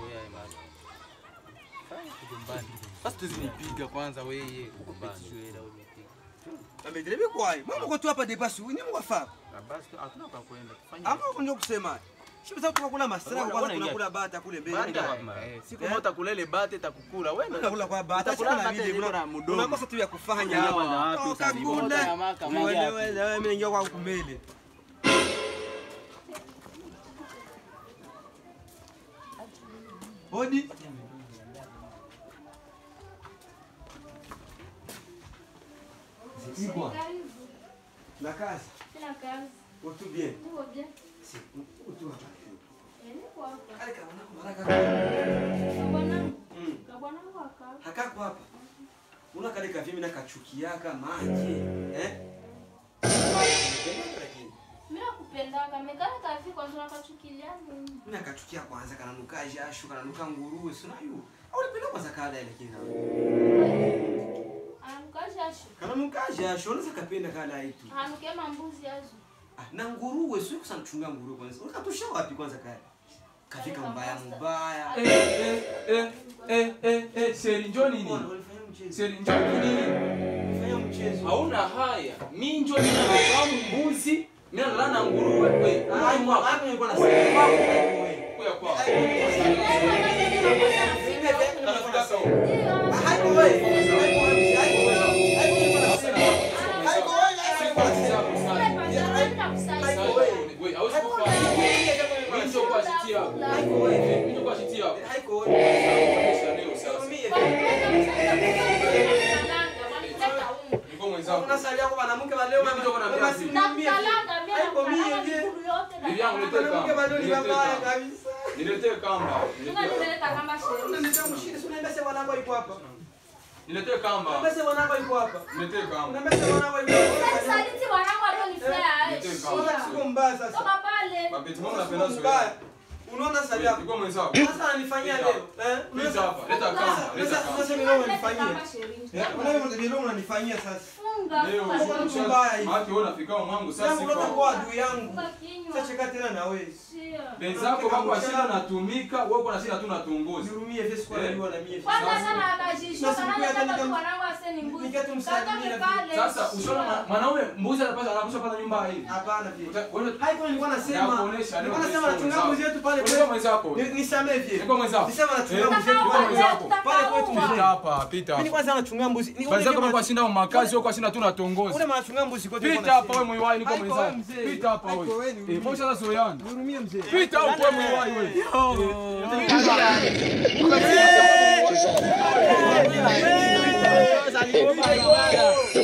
wewe mama. Kugombana. Sasa tuzinipiga kwanza wewe kugombana. Amedelebe kwai. Mama uko tu hapa debasi, ni mwafa. Basi hatuna pa kwenda. Tufanye. Hapo unajua kusema. Shiba sasa tukakula masira kwanza tunakula bata kule mbele. Siku moja kulele bata itakukula. Wewe unakula kwa bata sana vile unakosa tu ya kufanya hapa na wapi utakula. Wewe mimi ningia kwa kumbele. Hodi. Zikibwa. La kazi. Sina kazi. Utu bien. Tuko bien. Si, utu hapa. Niko hapa. Ale kaona baraka. Kabwana. Kabwana waka. Hakako hapa. Una kale kavimi na kachukiaka maji, Mimi nakupendanga, mekana kafi kwa sababu nakachukilia nini? Mimi nakachukia kwanza kananuka jasho, kananuka nguruwe, sina hiyo. Au unapenda kwanza kala ile kina. Anuka jasho. Kananuka jasho, unaweza kapenda kala hitu. Anuke mambuzi yazo. Na nguruwe sio kusana kuchunga nguruwe kwanza. Unakatosha wapi kwanza kale? Kafika mbaya. Seri njoo nini? Seri njoo nini? Fanya mchezo. Hauna haya. Mimi njoo ninafahamu mbuzi, mimi nalala nguruwe. Wewe, hapo nilikuwa nasema. Kwa kwa. Haiko wewe. Unasalia kwa wanawake wa leo Niletee kamba. Nimeleta kamba sherehe. Unaenda wanangu yuko hapa. Niletee kamba. Unaenda wanangu yuko hapa. Niletee kamba. Unaenda wanangu yuko hapa. Saliti wanangu alionifea. Niletee kamba. Sio mbaya sasa. Toka pale. Mapeti mama napenda sio. Unaona salia. Yuko mwenzako. Sasa ananifanyia leo. Leta hapa. Leta kamba. Leta kamba. Sasa mimi unanifanyia. Wewe unanifanyia sasa. Leo maki wewe unafika mwangu sasa siko. Sasa kwa adui yangu. Sasa cheka tena na wewe. Wenzako wako shida natumika, wewe uko na shida tu natongoza. Nirumie vesi kwa leo na mimi. Kwanza sana akajisho sana hata wanangu aseni mbuzi. Nikitumsalimia pale. Sasa ushona mwanaume mbuzi anapaswa pale nyumba hii. Hapana vile. Wewe haiko nilikuwa nasema. Nilikuwa nasema nachunga mbuzi yetu pale. Wewe mwenzako. Nisamee vile. Niko mwenzako. Nisema nachunga mbuzi yetu pale mwenzako. Pale kwetu pita hapa, pita hapa. Mimi kwanza nachunga mbuzi. Mwenzako kwa shinda makazi au kwa shinda tu natongoza. Ule anachunga mbuzi kwetu. Pita hapa wewe mwiwai niko mwenzako. Pita hapa wewe. Mbona sasa soyana? Nihurumie mzee. Pita hapo wewe mwiwai wewe. Yo.